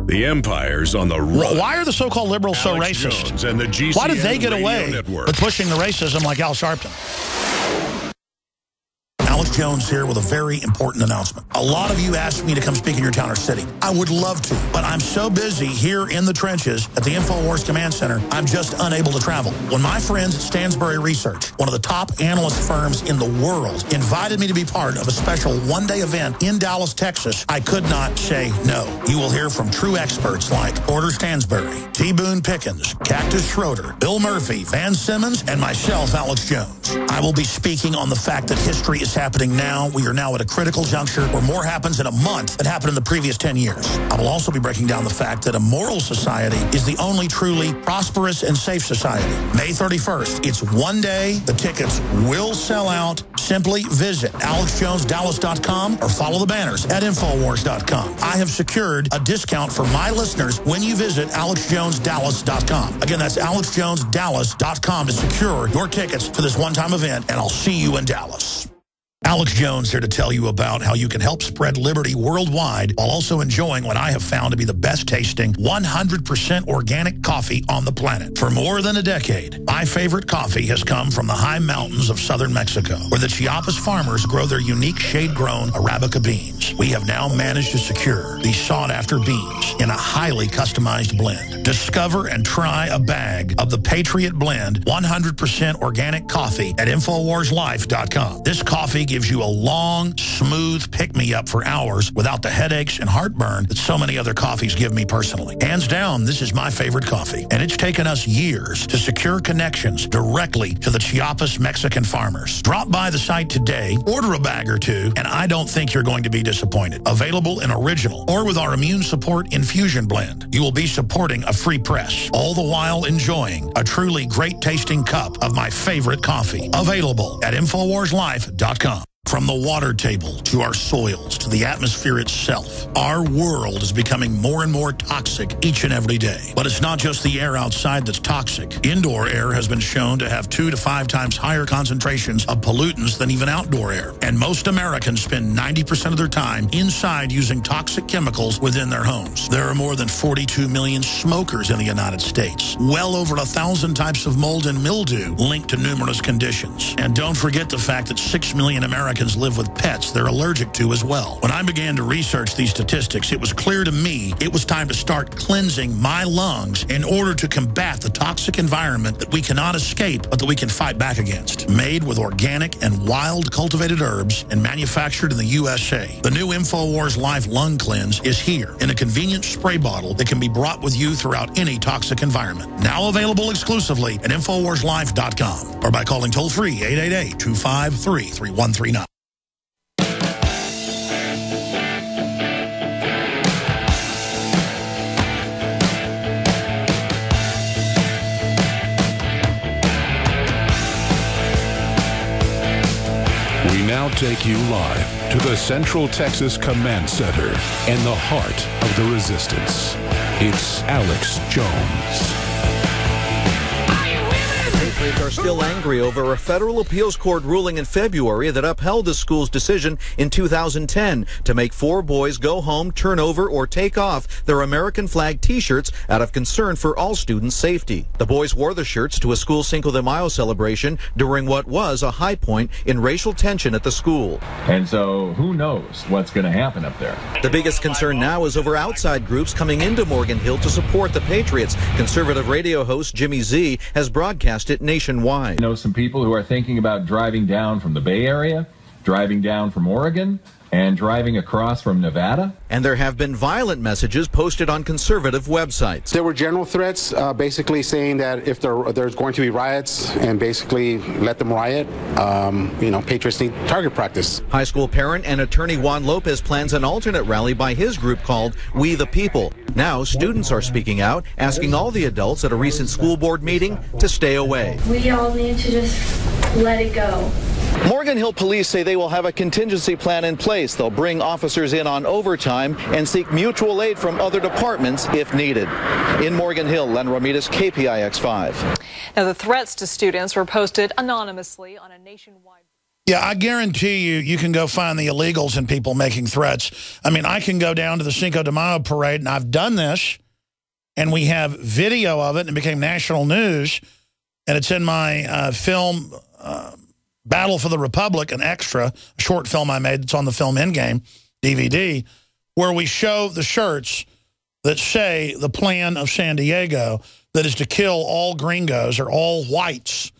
The empire's on the run. Why are the so-called liberals so Alex racist? Jones and the GCN Why did they get Radio away Network. with pushing the racism like Al Sharpton? Alex Jones here with a very important announcement. A lot of you asked me to come speak in your town or city. I would love to, but I'm so busy here in the trenches at the InfoWars Command Center, I'm just unable to travel. When my friends at Stansberry Research, one of the top analyst firms in the world, invited me to be part of a special one-day event in Dallas, Texas, I could not say no. You will hear from true experts like Porter Stansberry, T. Boone Pickens, Cactus Schroeder, Bill Murphy, Van Simmons, and myself, Alex Jones. I will be speaking on the fact that history is happening now. We are now at a critical juncture where more happens in a month than happened in the previous 10 years. I will also be breaking down the fact that a moral society is the only truly prosperous and safe society. May 31st, it's one day. The tickets will sell out. Simply visit AlexJonesDallas.com or follow the banners at Infowars.com. I have secured a discount for my listeners when you visit AlexJonesDallas.com. Again, that's AlexJonesDallas.com to secure your tickets for this one-time event, and I'll see you in Dallas. Alex Jones here to tell you about how you can help spread liberty worldwide while also enjoying what I have found to be the best tasting 100% organic coffee on the planet. For more than a decade, my favorite coffee has come from the high mountains of southern Mexico, where the Chiapas farmers grow their unique shade-grown Arabica beans. We have now managed to secure these sought-after beans in a highly customized blend. Discover and try a bag of the Patriot Blend 100% organic coffee at InfoWarsLife.com. This coffee gives you a long, smooth pick-me-up for hours without the headaches and heartburn that so many other coffees give me personally. Hands down, this is my favorite coffee, and it's taken us years to secure connections directly to the Chiapas Mexican farmers. Drop by the site today, order a bag or two, and I don't think you're going to be disappointed. Available in original or with our immune support infusion blend. You will be supporting a free press, all the while enjoying a truly great-tasting cup of my favorite coffee. Available at InfoWarsLife.com. From the water table to our soils to the atmosphere itself, our world is becoming more and more toxic each and every day. But it's not just the air outside that's toxic. Indoor air has been shown to have 2 to 5 times higher concentrations of pollutants than even outdoor air. And most Americans spend 90% of their time inside using toxic chemicals within their homes. There are more than 42 million smokers in the United States. Well over 1,000 types of mold and mildew linked to numerous conditions. And don't forget the fact that 6 million Americans live with pets they're allergic to as well. When I began to research these statistics, it was clear to me it was time to start cleansing my lungs in order to combat the toxic environment that we cannot escape, but that we can fight back against. Made with organic and wild cultivated herbs and manufactured in the USA, the new InfoWars Life Lung Cleanse is here in a convenient spray bottle that can be brought with you throughout any toxic environment. Now available exclusively at InfoWarsLife.com or by calling toll-free 888-253-3139. We now take you live to the Central Texas Command Center in the heart of the resistance. It's Alex Jones. Patriots are still angry over a federal appeals court ruling in February that upheld the school's decision in 2010 to make 4 boys go home, turn over, or take off their American flag T-shirts out of concern for all students' safety. The boys wore the shirts to a school Cinco de Mayo celebration during what was a high point in racial tension at the school. And so who knows what's going to happen up there. The biggest concern now is over outside groups coming into Morgan Hill to support the Patriots. Conservative radio host Jimmy Z has broadcast it nationwide. I know some people who are thinking about driving down from the Bay Area, driving down from Oregon, and driving across from Nevada. And there have been violent messages posted on conservative websites. There were general threats, basically saying that if there's going to be riots, and basically let them riot, Patriots need target practice. High school parent and attorney Juan Lopez plans an alternate rally by his group called We the People. Now students are speaking out, asking all the adults at a recent school board meeting to stay away. We all need to just let it go. Morgan Hill police say they will have a contingency plan in place. They'll bring officers in on overtime and seek mutual aid from other departments if needed. In Morgan Hill, Len Ramirez, KPIX 5. Now, the threats to students were posted anonymously on a nationwide Yeah, I guarantee you can go find the illegals and people making threats. I mean, I can go down to the Cinco de Mayo parade, and I've done this, and we have video of it, and it became national news, and it's in my film Battle for the Republic, an extra, a short film I made that's on the Film Endgame DVD, where we show the shirts that say the plan of San Diego, that is to kill all gringos or all whites,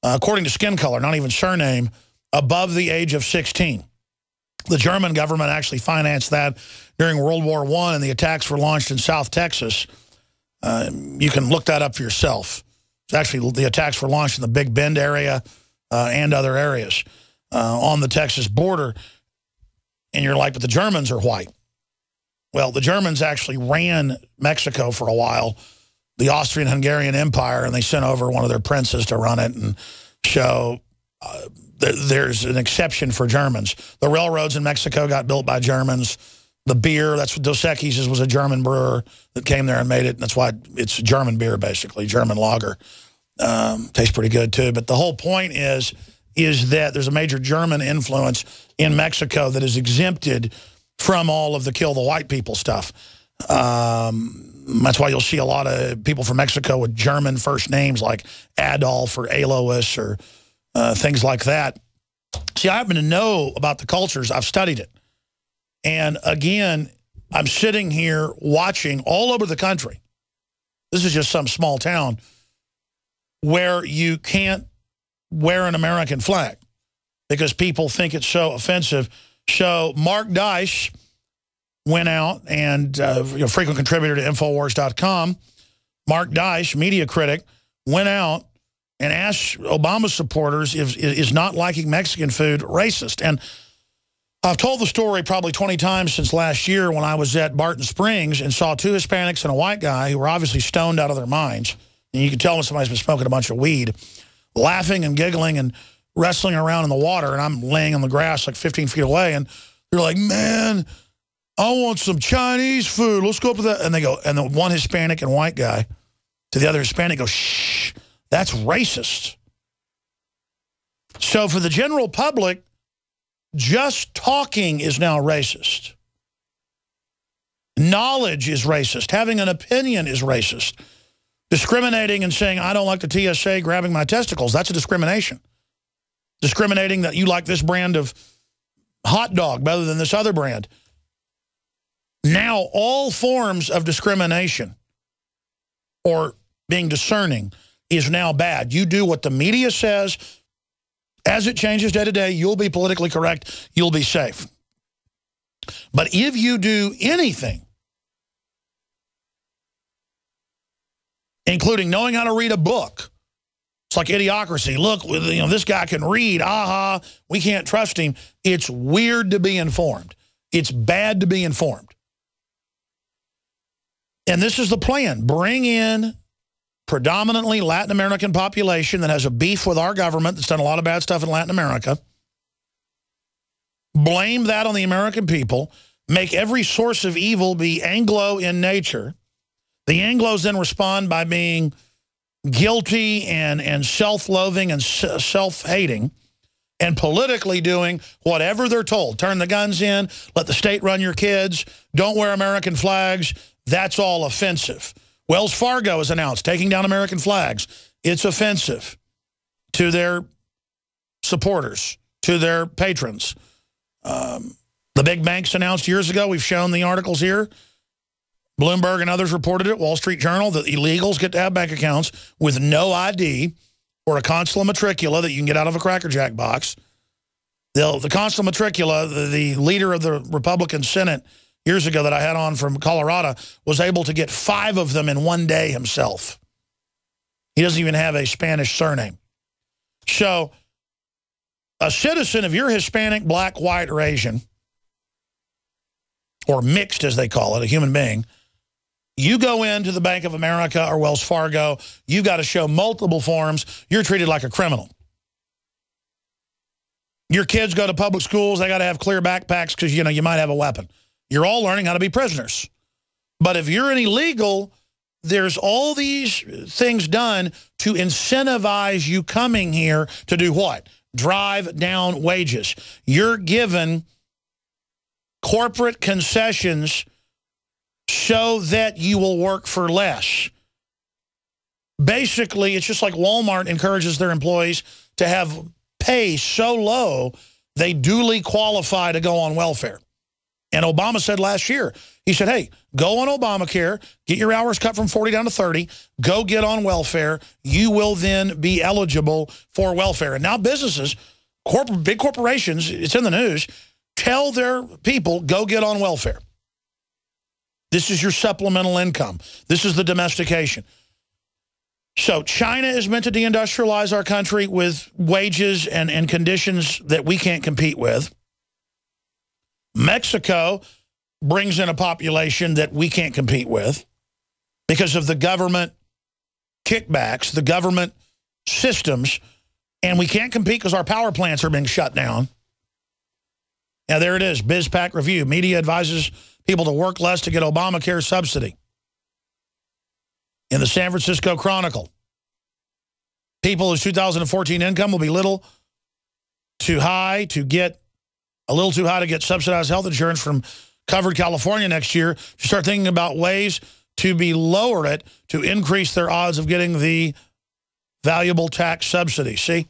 according to skin color, not even surname, above the age of 16. The German government actually financed that during World War I, and the attacks were launched in South Texas. You can look that up for yourself. It's actually, the attacks were launched in the Big Bend area and other areas on the Texas border. And you're like, but the Germans are white. Well, the Germans actually ran Mexico for a while, the Austrian-Hungarian Empire, and they sent over one of their princes to run it and show there's an exception for Germans. The railroads in Mexico got built by Germans. The beer, that's what Dos Equis was, a German brewer that came there and made it. And that's why it's German beer, basically, German lager. Tastes pretty good, too. But the whole point is that there's a major German influence in Mexico that is exempted from all of the kill the white people stuff. That's why you'll see a lot of people from Mexico with German first names like Adolf or Alois or things like that. See, I happen to know about the cultures. I've studied it. And again, I'm sitting here watching all over the country. This is just some small town where you can't wear an American flag because people think it's so offensive. So Mark Dice went out and, frequent contributor to Infowars.com, Mark Dice, media critic, went out and asked Obama supporters, is not liking Mexican food racist? And I've told the story probably 20 times since last year when I was at Barton Springs and saw two Hispanics and a white guy who were obviously stoned out of their minds. And you can tell when somebody's been smoking a bunch of weed, laughing and giggling and wrestling around in the water. And I'm laying on the grass like 15 feet away. And they're like, man, I want some Chinese food. Let's go up to that. And they go, and the one Hispanic and white guy to the other Hispanic goes, shh, that's racist. So for the general public, just talking is now racist. Knowledge is racist. Having an opinion is racist. Discriminating and saying, I don't like the TSA grabbing my testicles, that's a discrimination. Discriminating that you like this brand of hot dog better than this other brand. Now all forms of discrimination or being discerning is now bad. You do what the media says. As it changes day to day, you'll be politically correct. You'll be safe. But if you do anything, including knowing how to read a book, it's like Idiocracy. Look, this guy can read. Aha, we can't trust him. It's weird to be informed. It's bad to be informed. And this is the plan. Bring in predominantly Latin American population that has a beef with our government that's done a lot of bad stuff in Latin America. Blame that on the American people. Make every source of evil be Anglo in nature. The Anglos then respond by being guilty and self-loathing and self-hating and politically doing whatever they're told. Turn the guns in, let the state run your kids, don't wear American flags. That's all offensive. Wells Fargo has announced taking down American flags. It's offensive to their supporters, to their patrons. The big banks announced years ago, we've shown the articles here, Bloomberg and others reported it, Wall Street Journal, that illegals get to have bank accounts with no ID or a consular matricula that you can get out of a Cracker Jack box. The consular matricula, the leader of the Republican Senate years ago that I had on from Colorado, was able to get 5 of them in one day himself. He doesn't even have a Spanish surname. So a citizen, if you're Hispanic, black, white, or Asian, or mixed as they call it, a human being, you go into the Bank of America or Wells Fargo, you've got to show multiple forms. You're treated like a criminal. Your kids go to public schools, they got to have clear backpacks because, you might have a weapon. You're all learning how to be prisoners. But if you're an illegal, there's all these things done to incentivize you coming here to do what? drive down wages. You're given corporate concessions so that you will work for less. Basically, it's just like Walmart encourages their employees to have pay so low they duly qualify to go on welfare. And Obama said last year, he said, hey, go on Obamacare, get your hours cut from 40 down to 30, go get on welfare. You will then be eligible for welfare. And now businesses, big corporations, it's in the news, tell their people, go get on welfare. This is your supplemental income. This is the domestication. So China is meant to deindustrialize our country with wages and conditions that we can't compete with. Mexico brings in a population that we can't compete with because of the government kickbacks, the government systems, and we can't compete because our power plants are being shut down. Now, there it is, BizPac Review. Media advises people to work less to get Obamacare subsidy. In the San Francisco Chronicle, people whose 2014 income will be a little too high to get subsidized health insurance from covered California next year to start thinking about ways to be lower it to increase their odds of getting the valuable tax subsidy. See?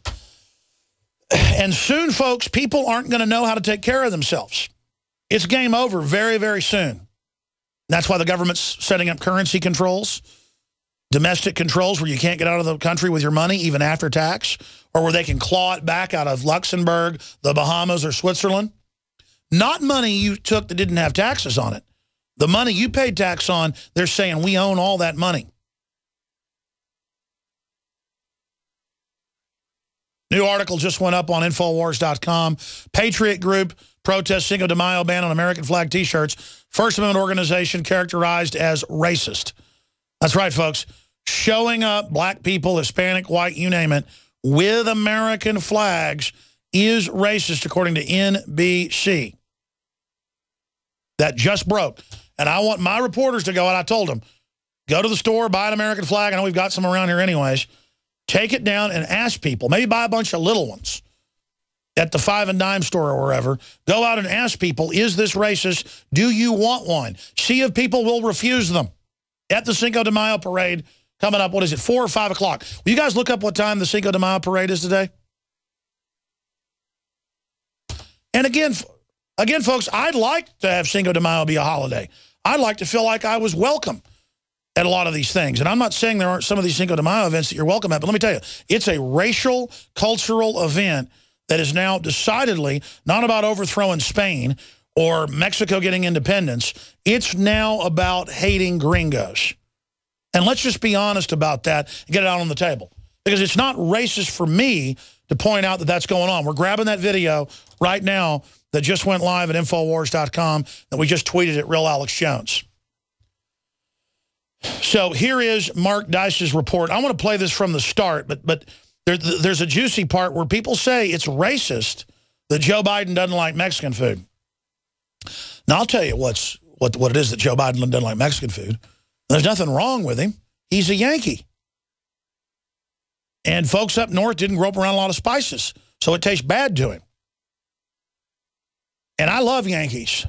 And soon, folks, people aren't going to know how to take care of themselves. It's game over very, very soon. That's why the government's setting up currency controls, domestic controls where you can't get out of the country with your money even after tax, or where they can claw it back out of Luxembourg, the Bahamas, or Switzerland. Not money you took that didn't have taxes on it. The money you paid tax on, they're saying we own all that money. New article just went up on Infowars.com. Patriot Group protests Cinco de Mayo ban on American flag T-shirts. First Amendment organization characterized as racist. That's right, folks. Showing up, black people, Hispanic, white, you name it, with American flags is racist, according to NBC. That just broke. And I want my reporters to go out. I told them, go to the store, buy an American flag. I know we've got some around here anyways. Take it down and ask people. Maybe buy a bunch of little ones at the 5 and dime store or wherever. Go out and ask people, is this racist? Do you want one? See if people will refuse them. At the Cinco de Mayo parade coming up, what is it, 4 or 5 o'clock? Will you guys look up what time the Cinco de Mayo parade is today? And again, folks, I'd like to have Cinco de Mayo be a holiday. I'd like to feel like I was welcome at a lot of these things. And I'm not saying there aren't some of these Cinco de Mayo events that you're welcome at, but let me tell you, it's a racial, cultural event that is now decidedly not about overthrowing Spain or Mexico getting independence. It's now about hating gringos. And let's just be honest about that and get it out on the table. Because it's not racist for me to point out that that's going on. We're grabbing that video right now that just went live at Infowars.com that we just tweeted at Real Alex Jones. So here is Mark Dice's report. I want to play this from the start, but there's a juicy part where people say it's racist that Joe Biden doesn't like Mexican food. Now, I'll tell you what it is that Joe Biden doesn't like Mexican food. There's nothing wrong with him. He's a Yankee. And folks up north didn't grow up around a lot of spices, so it tastes bad to him. And I love Yankees.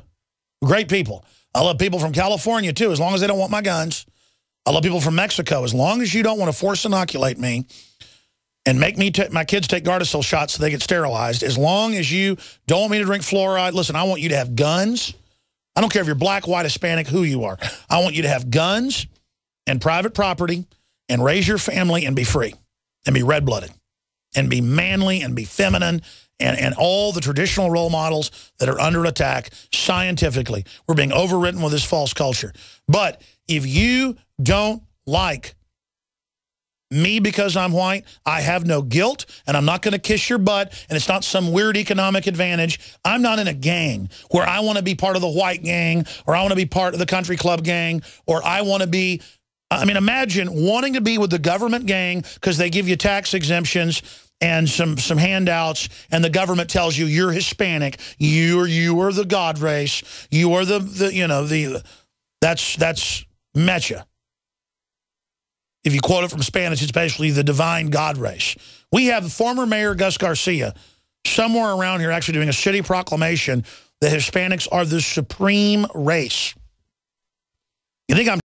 Great people. I love people from California, too, as long as they don't want my guns. I love people from Mexico. As long as you don't want to force inoculate me and make me my kids take Gardasil shots so they get sterilized, as long as you don't want me to drink fluoride, listen, I want you to have guns. I don't care if you're black, white, Hispanic, who you are. I want you to have guns and private property and raise your family and be free and be red-blooded and be manly and be feminine and all the traditional role models that are under attack scientifically. We're being overwritten with this false culture. But if you don't like me because I'm white, I have no guilt, and I'm not going to kiss your butt, and it's not some weird economic advantage. I'm not in a gang where I want to be part of the white gang, or I want to be part of the country club gang, or I want to be, I mean, imagine wanting to be with the government gang because they give you tax exemptions and some handouts, and the government tells you you're Hispanic, you are the God race, you are that's Mecha. If you quote it from Spanish, it's basically the divine God race. We have the former mayor, Gus Garcia, somewhere around here actually doing a city proclamation that Hispanics are the supreme race. You think I'm